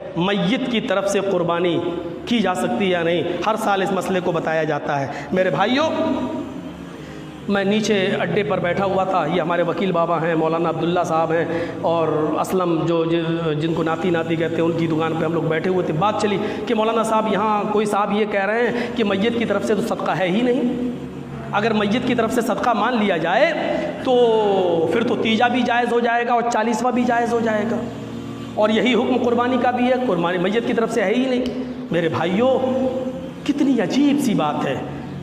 میت کی طرف سے قربانی کی جا سکتی ہے یا نہیں، ہر سال اس مسئلے کو بتایا جاتا ہے۔ میرے بھائیوں، میں نیچے اڈے پر بیٹھا ہوا تھا، یہ ہمارے وکیل بابا ہیں، مولانا عبداللہ صاحب ہیں، اور اسلم جو جن کو ناتی کہتے ہیں، ان کی دکان پہ ہم لوگ بیٹھے ہوئے تھے۔ بات چلی کہ مولانا صاحب یہاں کوئی صاحب یہ کہہ رہے ہیں کہ میت کی طرف سے تو صدقہ ہے ہی نہیں، اگر میت کی طرف سے صدقہ مان لیا جائے تو پھر تو تیجا بھی جائز ہو جائے گا اور 40واں بھی جائز ہو جائے گا، اور یہی حکم قربانی کا بھی ہے، قربانی میت کی طرف سے ہے ہی نہیں۔ میرے بھائیوں، کتنی عجیب سی بات ہے۔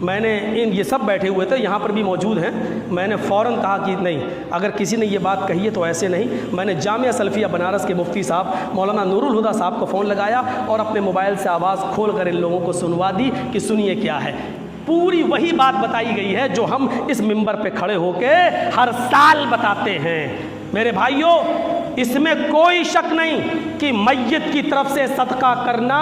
میں نے یہ سب بیٹھے ہوئے تھے، یہاں پر بھی موجود ہیں، میں نے فوراً کہا کہ نہیں، اگر کسی نے یہ بات کہی ہے تو ایسے نہیں۔ میں نے جامعہ سلفیہ بنارس کے مفتی صاحب مولانا نور الہدیٰ صاحب کو فون لگایا اور اپنے موبائل سے آواز کھول کر ان لوگوں کو سنوا دی کہ سنیے کیا ہے۔ پوری وہی بات بتائی گئی ہے جو ہم اس منبر پہ کھڑے ہو کے ہر سال بتاتے ہیں۔ میرے بھائیوں، اس میں کوئی شک نہیں کہ میت کی طرف سے صدقہ کرنا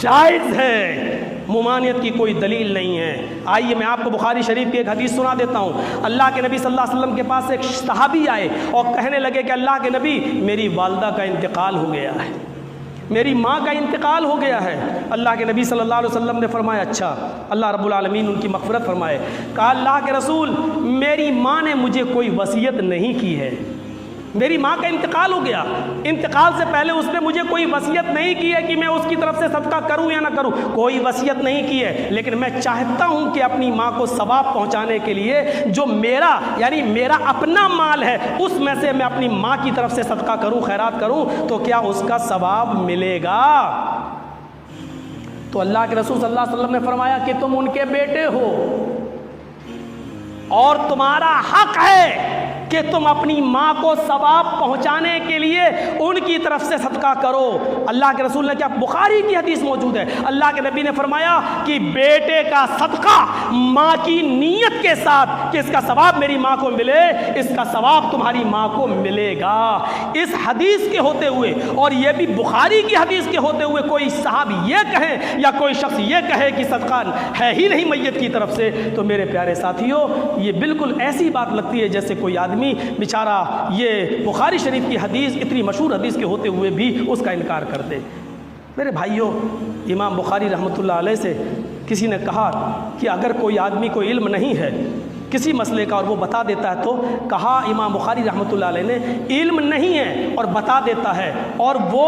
جائز ہے، ممانعت کی کوئی دلیل نہیں ہے۔ آئیے میں آپ کو بخاری شریف کی ایک حدیث سنا دیتا ہوں۔ اللہ کے نبی صلی اللہ علیہ وسلم کے پاس ایک صحابی آئے اور کہنے لگے کہ اللہ کے نبی، میری والدہ کا انتقال ہو گیا ہے، میری ماں کا انتقال ہو گیا ہے۔ اللہ کے نبی صلی اللہ علیہ وسلم نے فرمایا اچھا، اللہ رب العالمین ان کی مغفرت فرمائے۔ کہا اللہ کے رسول، میری ماں نے مجھے کوئی وصیت نہیں کی ہے، میری ماں کا انتقال ہو گیا، انتقال سے پہلے اس نے مجھے کوئی وصیت نہیں کی ہے کہ میں اس کی طرف سے صدقہ کروں یا نہ کروں، کوئی وصیت نہیں کی ہے، لیکن میں چاہتا ہوں کہ اپنی ماں کو ثواب پہنچانے کے لیے جو میرا یعنی میرا اپنا مال ہے اس میں سے میں اپنی ماں کی طرف سے صدقہ کروں، خیرات کروں، تو کیا اس کا ثواب ملے گا؟ تو اللہ کے رسول صلی اللہ علیہ وسلم نے فرمایا کہ تم ان کے بیٹے ہو اور تمہارا حق ہے کہ تم اپنی ماں کو ثواب پہنچانے کے لیے ان کی طرف سے صدقہ کرو۔ اللہ کے رسول نے کیا، بخاری کی حدیث موجود ہے، اللہ کے نبی نے فرمایا کہ بیٹے کا صدقہ ماں کی نیت کے ساتھ کہ اس کا ثواب میری ماں کو ملے، اس کا ثواب تمہاری ماں کو ملے گا۔ اس حدیث کے ہوتے ہوئے اور یہ بھی بخاری کی حدیث کے ہوتے ہوئے کوئی صاحب یہ کہیں یا کوئی شخص یہ کہے کہ صدقہ ہے ہی نہیں میت کی طرف سے، تو میرے پیارے ساتھیوں، یہ بالکل ایسی بات لگتی ہے جیسے کوئی آدمی بیچارہ یہ بخاری شریف کی حدیث، اتنی مشہور حدیث کے ہوتے ہوئے بھی اس کا انکار کر دے۔ میرے بھائیوں، امام بخاری رحمۃ اللہ علیہ سے کسی نے کہا کہ اگر کوئی آدمی کو علم نہیں ہے کسی مسئلے کا اور وہ بتا دیتا ہے، تو کہا امام بخاری رحمۃ اللہ علیہ نے علم نہیں ہے اور بتا دیتا ہے اور وہ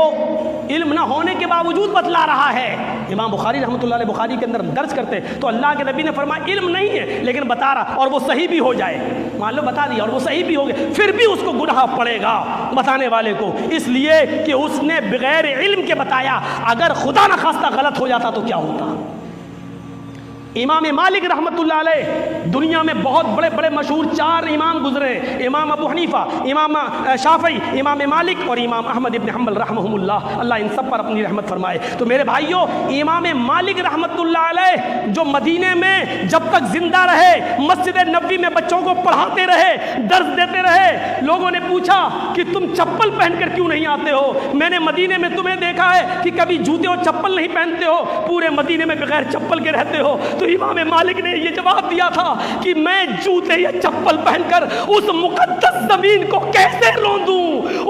علم نہ ہونے کے باوجود بتلا رہا ہے، امام بخاری رحمۃ اللہ علیہ بخاری کے اندر درج کرتے، تو اللہ کے نبی نے فرمایا علم نہیں ہے لیکن بتا رہا، اور وہ صحیح بھی ہو جائے، مان لو بتا دیا اور وہ صحیح بھی ہو گیا، پھر بھی اس کو گناہ پڑے گا بتانے والے کو، اس لیے کہ اس نے بغیر علم کے بتایا۔ اگر خدا نہ خواستہ غلط ہو جاتا تو کیا ہوتا؟ امام مالک رحمۃ اللہ علیہ، دنیا میں بہت بڑے بڑے مشہور 4 امام گزرے، امام ابو حنیفہ، امام شافعی، امام مالک اور امام احمد ابن حنبل رحمہم اللہ، اللہ ان سب پر اپنی رحمت فرمائے۔ تو میرے بھائیوں، امام مالک رحمۃ اللہ علیہ جو مدینے میں جب تک زندہ رہے مسجد نبوی میں بچوں کو پڑھاتے رہے، درس دیتے رہے، لوگوں نے پوچھا کہ تم چپل پہن کر کیوں نہیں آتے ہو؟ میں نے مدینے میں تمہیں دیکھا ہے کہ کبھی جوتے اور چپل نہیں پہنتے ہو، پورے مدینے میں بغیر چپل کے رہتے ہو۔ تو امام مالک نے یہ جواب دیا تھا کہ میں جوتے یا چپل پہن کر اس مقدس زمین کو کیسے روندوں،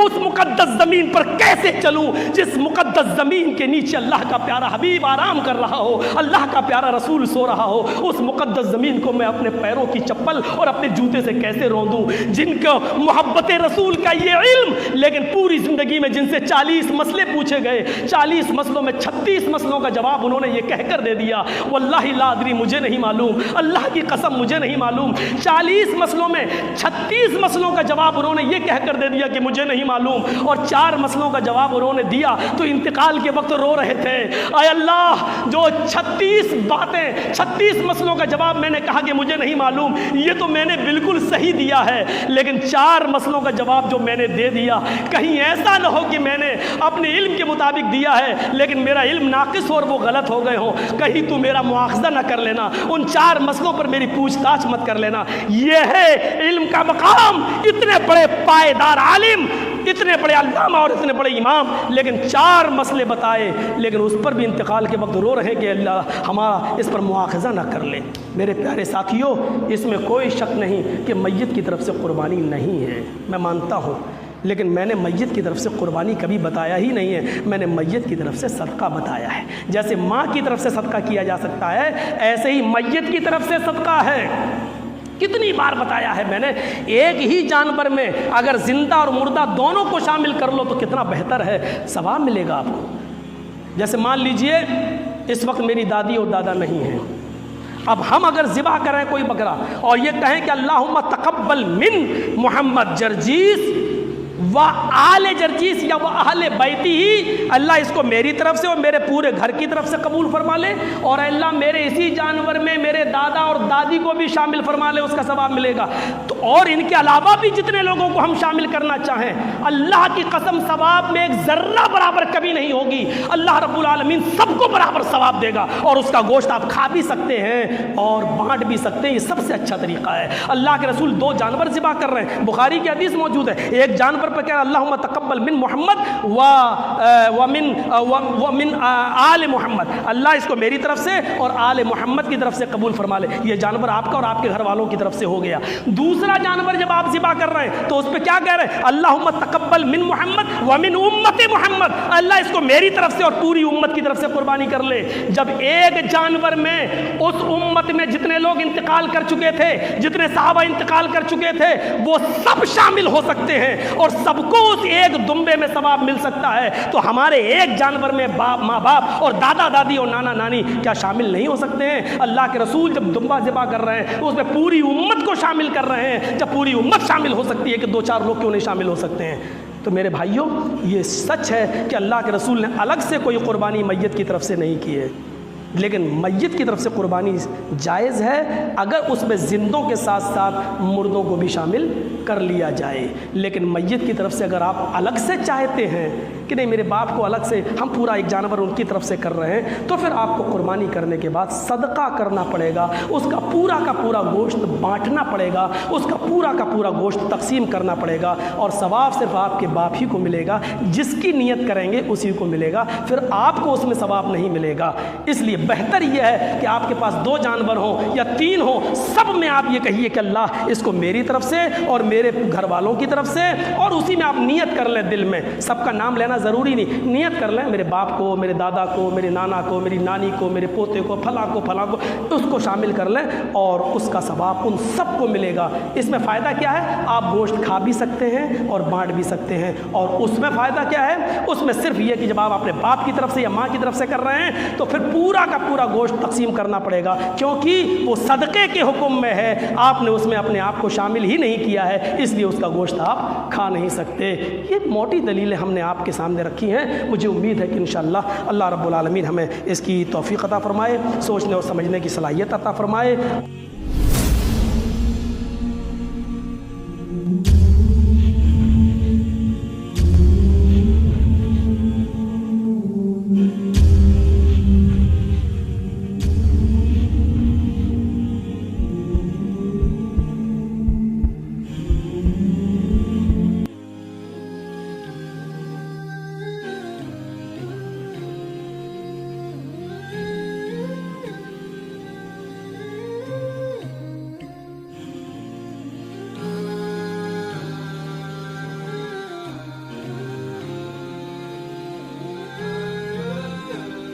اس مقدس زمین پر کیسے چلوں جس مقدس زمین کے نیچے اللہ کا پیارا حبیب آرام کر رہا ہو، اللہ کا پیارا رسول سو رہا ہو، اس مقدس زمین کو میں اپنے پیروں کی چپل اور اپنے جوتے سے کیسے روندوں؟ جن کو محبت رسول کا یہ علم، لیکن پوری زندگی میں جن سے 40 مسئلے پوچھے گئے، 40 مسئلوں میں 36 مسئلوں کا جواب انہوں نے یہ کہہ کر دے دیا، واللہ لا ادری، مجھے نہیں معلوم، اللہ کی قسم مجھے نہیں معلوم۔ 40 مسئلوں میں 36 مسئلوں کا جواب انہوں نے یہ کہہ کر دے دیا کہ مجھے نہیں معلوم، اور 4 مسئلوں کا جواب انہوں نے دیا تو انتقال کے وقت رو رہے تھے، اے اللہ، جو 36 مسئلوں کا جواب میں نے کہا کہ مجھے نہیں معلوم، یہ تو میں نے بالکل صحیح دیا ہے، لیکن 4 مسئلوں کا جواب جو میں نے دے دیا، کہیں ایسا نہ ہو کہ میں نے اپنے علم کے مطابق دیا ہے لیکن میرا علم ناقص ہو اور وہ غلط ہو گئے ہوں، کہیں تو میرا مواخذہ نہ کر لینا، ان 4 مسئلوں پر میری پوچھ تاچھ مت کر لینا۔ یہ ہے علم کا مقام، اتنے بڑے پائیدار عالم، اتنے بڑے علامہ اور اتنے بڑے امام، لیکن 4 مسئلے بتائے، لیکن اس پر بھی انتقال کے وقت رو رہے کہ اللہ ہمارا اس پر مواخذہ نہ کر لے۔ میرے پیارے ساتھیوں، اس میں کوئی شک نہیں کہ میت کی طرف سے قربانی نہیں ہے۔ میں مانتا ہوں لیکن میں نے میت کی طرف سے قربانی کبھی بتایا ہی نہیں ہے، میں نے میت کی طرف سے صدقہ بتایا ہے۔ جیسے ماں کی طرف سے صدقہ کیا جا سکتا ہے، ایسے ہی میت کی طرف سے صدقہ ہے۔ کتنی بار بتایا ہے میں نے، ایک ہی جانور میں اگر زندہ اور مردہ دونوں کو شامل کر لو تو کتنا بہتر ہے، ثواب ملے گا آپ کو۔ جیسے مان لیجئے اس وقت میری دادی اور دادا نہیں ہیں، اب ہم اگر ذبح کریں کوئی بکرا اور یہ کہیں کہ اللہم تقبل من محمد جرجیس و آل جرجیس یا وہ اہل بیتی ہی، اللہ اس کو میری طرف سے اور میرے پورے گھر کی طرف سے قبول فرما لے، اور اللہ میرے اسی جانور میں میرے دادا اور دادی کو بھی شامل فرما لے، اس کا ثواب ملے گا۔ تو اور ان کے علاوہ بھی جتنے لوگوں کو ہم شامل کرنا چاہیں، اللہ کی قسم ثواب میں ایک ذرہ برابر کمی نہیں ہوگی، اللہ رب العالمین سب کو برابر ثواب دے گا، اور اس کا گوشت آپ کھا بھی سکتے ہیں اور بانٹ بھی سکتے ہیں۔ یہ سب سے اچھا طریقہ ہے۔ اللہ کے رسول 2 جانور ذبح کر رہے ہیں، بخاری کی حدیث موجود ہے، ایک جانور پر کہ اللہم تقبل من محمد ومن آل محمد، اللہ اس کو میری طرف سے اور آل محمد کی طرف سے قبول فرما لے۔ یہ جانور آپ کا اور آپ کے گھر والوں کی طرف سے ہو گیا۔ دوسرا جانور جب آپ ذبح کر رہے ہیں تو اس پہ کیا کہہ رہے ہیں؟ اللہم تقبل من محمد ومن امت محمد، اللہ اس کو میری طرف سے اور پوری امت کی طرف سے قربانی کر لے۔ جب ایک جانور میں اس امت میں جتنے لوگ انتقال کر چکے تھے، جتنے صحابہ انتقال کر چکے تھے، وہ سب شامل ہو سکتے ہیں اور سب کو اس ایک دمبے میں ثواب مل سکتا ہے، تو ہمارے ایک جانور میں ماں باپ اور دادا دادی اور نانا نانی کیا شامل نہیں ہو سکتے ہیں؟ اللہ کے رسول جب دمبا ذبح کر رہے ہیں اس میں پوری امت کو شامل کر رہے ہیں، جب پوری امت شامل ہو سکتی ہے کہ 2-4 لوگ کیوں نہیں شامل ہو سکتے ہیں؟ تو میرے بھائیوں، یہ سچ ہے کہ اللہ کے رسول نے الگ سے کوئی قربانی میت کی طرف سے نہیں کی ہے، لیکن میت کی طرف سے قربانی جائز ہے اگر اس میں زندوں کے ساتھ ساتھ مردوں کو بھی شامل کر لیا جائے۔ لیکن میت کی طرف سے اگر آپ الگ سے چاہتے ہیں کہ نہیں میرے باپ کو الگ سے ہم پورا ایک جانور ان کی طرف سے کر رہے ہیں، تو پھر آپ کو قربانی کرنے کے بعد صدقہ کرنا پڑے گا، اس کا پورا گوشت بانٹنا پڑے گا، اس کا پورا گوشت تقسیم کرنا پڑے گا، اور ثواب صرف آپ کے باپ ہی کو ملے گا، جس کی نیت کریں گے اسی کو ملے گا، پھر آپ کو اس میں ثواب نہیں ملے گا۔ اس لیے بہتر یہ ہے کہ آپ کے پاس 2 جانور ہوں یا 3 ہوں، سب میں آپ یہ کہیے کہ اللہ اس کو میری طرف سے اور میرے گھر والوں کی طرف سے، اور اسی میں آپ نیت کر لیں دل میں، سب کا نام لینا ضروری نہیں، نیت کر لیں میرے باپ کو، میرے دادا کو، میرے نانا کو، میری نانی کو، میرے پوتے کو، فلاں کو اس کو شامل کر لیں، اور اس کا ثواب ان سب کو ملے گا۔ اس میں فائدہ کیا ہے؟ آپ گوشت کھا بھی سکتے ہیں اور بانٹ بھی سکتے ہیں، اور اس میں فائدہ کیا ہے؟ اس میں صرف یہ کہ جب آپ اپنے باپ کی طرف سے یا ماں کی طرف سے کر رہے ہیں تو پھر پورا کا پورا گوشت تقسیم کرنا پڑے گا، کیونکہ وہ صدقے کے حکم میں ہے، آپ نے اس میں اپنے آپ کو شامل ہی نہیں کیا ہے، اس لیے اس کا گوشت آپ کھا نہیں سکتے۔ یہ موٹی دلیلیں ہم نے آپ کے سامنے رکھی ہیں، مجھے امید ہے کہ انشاءاللہ اللہ رب العالمین ہمیں اس کی توفیق عطا فرمائے، سوچنے اور سمجھنے کی صلاحیت عطا فرمائے۔